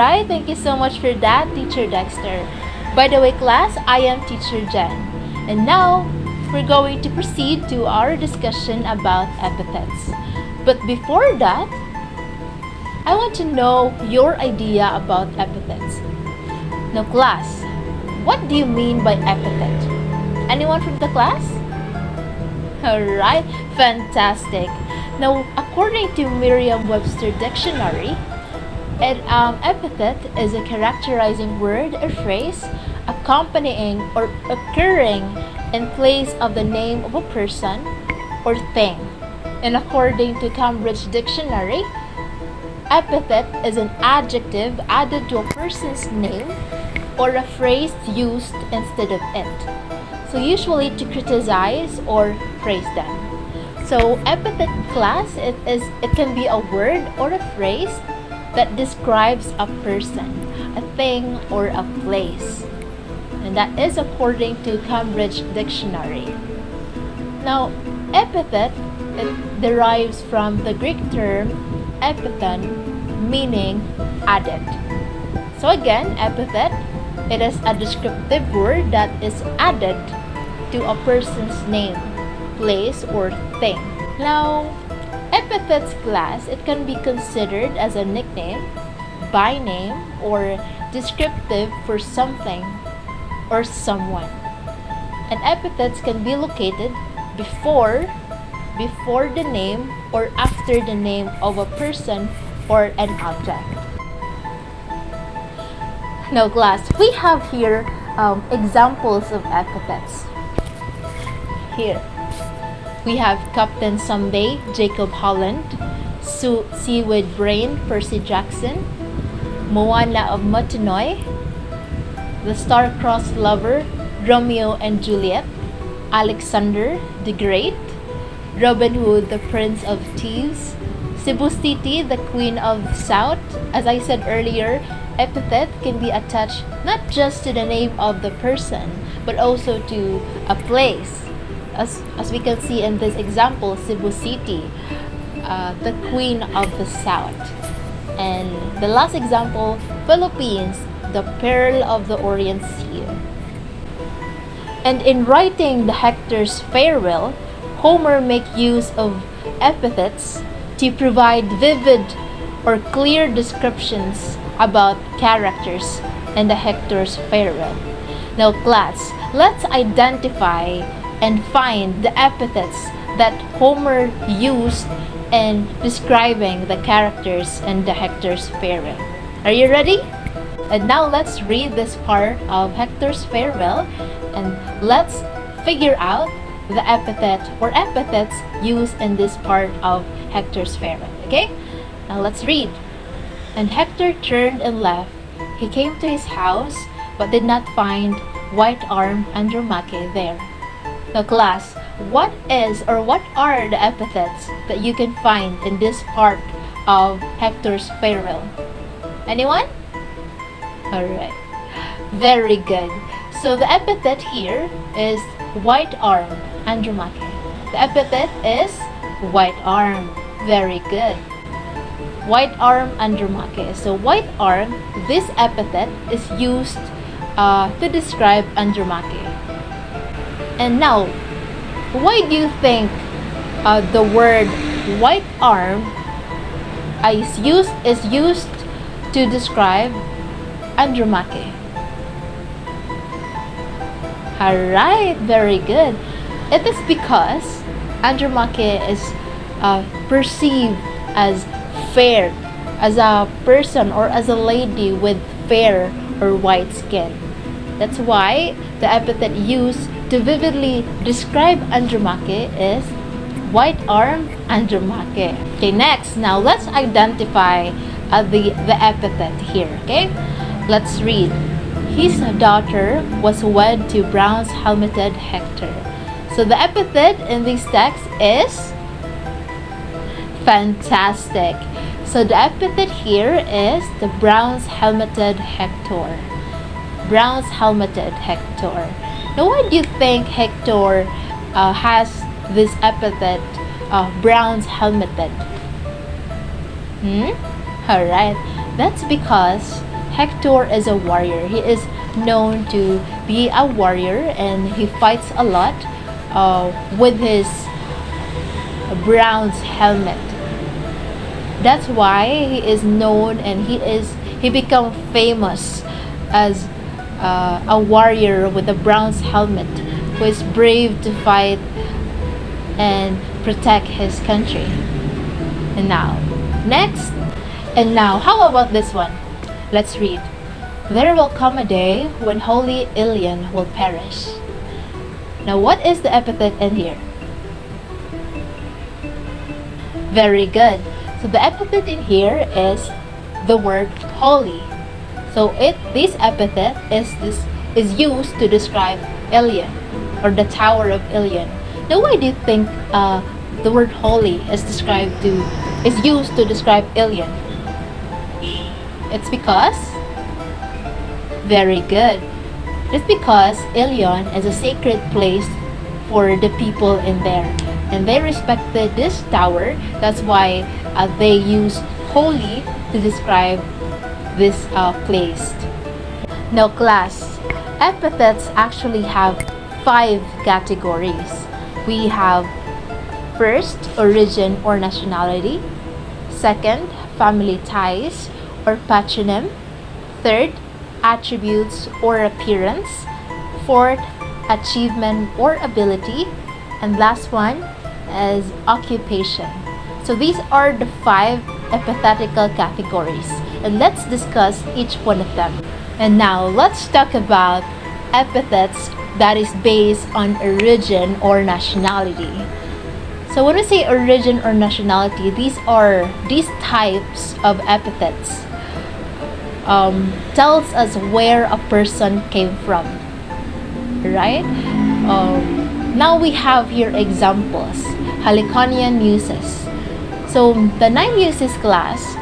Right, thank you so much for that, Teacher Dexter. By the way, class, I am Teacher Jen. And now, we're going to proceed to our discussion about epithets. But before that, I want to know your idea about epithets. Now, class, what do you mean by epithet? Anyone from the class? Alright, fantastic. Now, according to Merriam-Webster Dictionary, an epithet is a characterizing word or phrase accompanying or occurring in place of the name of a person or thing. And according to Cambridge Dictionary, epithet is an adjective added to a person's name or a phrase used instead of it. So usually to criticize or praise them. So epithet class, it can be a word or a phrase that describes a person, a thing, or a place. And that is according to Cambridge Dictionary. Now, epithet, it derives from the Greek term epithon, meaning added. So again, epithet, it is a descriptive word that is added to a person's name, place, or thing. Now, epithets class, it can be considered as a nickname, by name, or descriptive for something or someone. And epithets can be located before the name or after the name of a person or an object. Now class, we have here examples of epithets. Here we have Captain Someday, Jacob Holland, Seaweed Brain, Percy Jackson, Moana of Motunoi, The Star-Crossed Lover, Romeo and Juliet, Alexander the Great, Robin Hood, the Prince of Thieves, Cebu City, the Queen of South. As I said earlier, epithet can be attached not just to the name of the person, but also to a place. As we can see in this example, Cebu City, the Queen of the South. And the last example, Philippines, the Pearl of the Orient Sea. And in writing the Hector's Farewell, Homer makes use of epithets to provide vivid or clear descriptions about characters in the Hector's Farewell. Now class, let's identify and find the epithets that Homer used in describing the characters in the Hector's Farewell. Are you ready? And now let's read this part of Hector's Farewell and let's figure out the epithet or epithets used in this part of Hector's Farewell. Okay? Now let's read. And Hector turned and left. He came to his house but did not find White-armed Andromache there. Now class, what is or what are the epithets that you can find in this part of Hector's Farewell? Anyone? Alright, very good. So the epithet here is White-armed Andromache. The epithet is white-armed. Very good. White-armed Andromache. So white-armed, this epithet is used to describe Andromache. And now, why do you think the word white-armed is used to describe Andromache? Alright, very good. It is because Andromache is perceived as fair, as a person or as a lady with fair or white skin. That's why the epithet used to vividly describe Andromache is white-armed Andromache. Okay, next, now let's identify the epithet here. Okay, let's read. His daughter was wed to bronze-helmeted Hector. So the epithet in this text is fantastic. So the epithet here is the bronze-helmeted Hector. Bronze-helmeted Hector. Now, why do you think Hector has this epithet, bronze-helmeted? Alright, that's because Hector is a warrior. He is known to be a warrior and he fights a lot with his bronze helmet. That's why he is known and he become famous as a warrior with a bronze helmet who is brave to fight and protect his country. And now, next, and now, how about this one? Let's read. There will come a day when holy Ilion will perish. Now, what is the epithet in here? Very good. So the epithet in here is the word holy. So this epithet is used to describe Ilion or the Tower of Ilion. Now, why do you think the word holy is used to describe Ilion? It's because, very good. It's because Ilion is a sacred place for the people in there, and they respected this tower. That's why they use holy to describe this place. Now, class, epithets actually have 5 categories. We have first, origin or nationality. Second, family ties or patronym. Third, attributes or appearance. Fourth, achievement or ability. And last one is occupation. So these are the 5 epithetical categories, and let's discuss each one of them. And now let's talk about epithets that is based on origin or nationality. So when we say origin or nationality, these types of epithets tells us where a person came from, right? Now we have here examples. Heliconian muses. So the 9 muses class,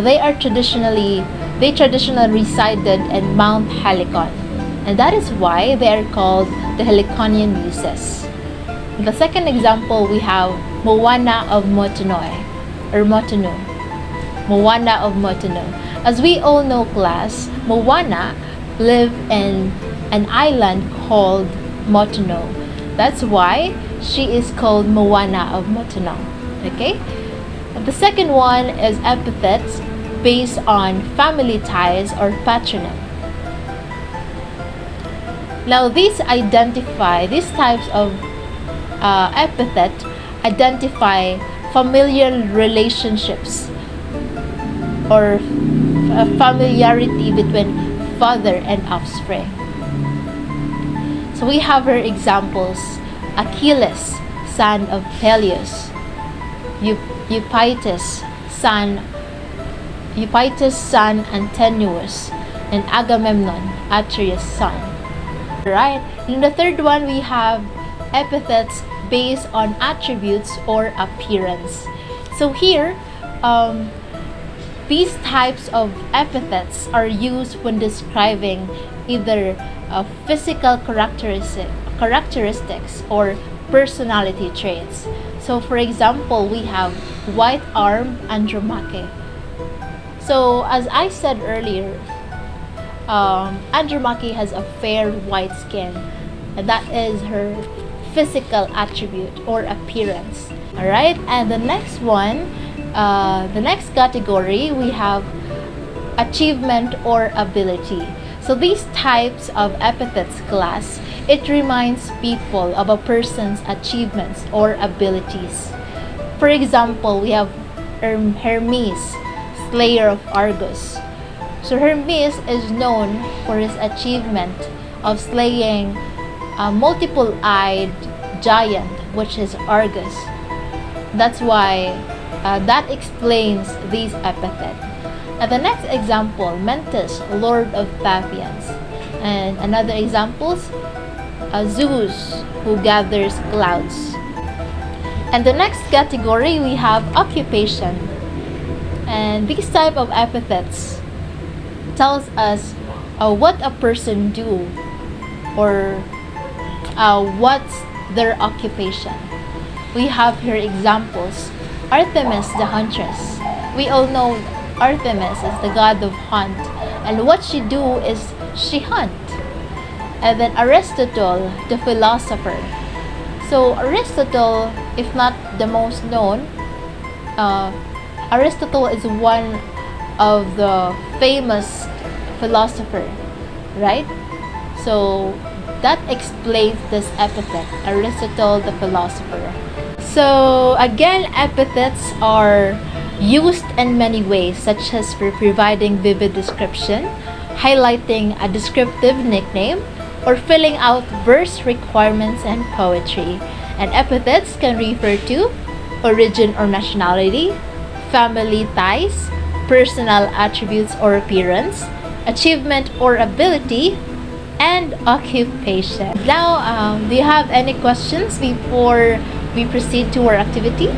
they traditionally resided in Mount Helicon, and that is why they are called the Heliconian muses. In the second example, we have Moana of Motunui, or Motunu. Moana of Motunu. As we all know, class, Moana lived in an island called Motunu. That's why she is called Moana of Motunu. Okay? And the second one is epithets based on family ties or patronym. Now these types of epithet identify familial relationships or familiarity between father and offspring. So we have her examples: Achilles, son of Peleus; Eupeithes, son Antinous; and Agamemnon, Atreus' son. Right. In the third one, we have epithets based on attributes or appearance. So here, these types of epithets are used when describing either physical characteristics or personality traits. So for example, we have white arm Andromache. So as I said earlier, Andromache has a fair white skin, and that is her physical attribute or appearance. Alright, and the next one, the next category, we have achievement or ability. So these types of epithets class, it reminds people of a person's achievements or abilities. For example, we have Hermes, slayer of Argus. So Hermes is known for his achievement of slaying a multiple-eyed giant, which is Argus. That's why that explains these epithets. And the next example, Mentis, lord of Paphians. And another examples, Zeus, who gathers clouds. And the next category, we have occupation. And these type of epithets tells us what a person do or what's their occupation. We have here examples. Artemis the huntress. We all know Artemis is the god of hunt, And what she do is she hunt. And then Aristotle, the philosopher. So Aristotle, if not the most known, Aristotle is one of the famous philosopher, right? So that explains this epithet, Aristotle the philosopher. So again, epithets are used in many ways, such as for providing vivid description, highlighting a descriptive nickname, or filling out verse requirements in poetry. And epithets can refer to origin or nationality, family ties, personal attributes or appearance, achievement or ability, and occupation. Now, do you have any questions before we proceed to our activity?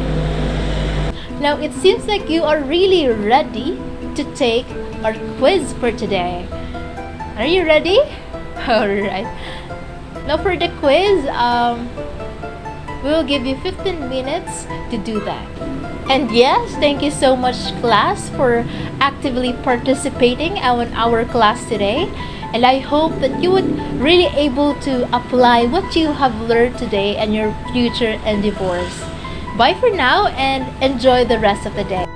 Now, it seems like you are really ready to take our quiz for today. Are you ready? Alright. Now for the quiz, we will give you 15 minutes to do that. And yes, thank you so much, class, for actively participating in our class today. And I hope that you would really able to apply what you have learned today in your future endeavors. Bye for now and enjoy the rest of the day.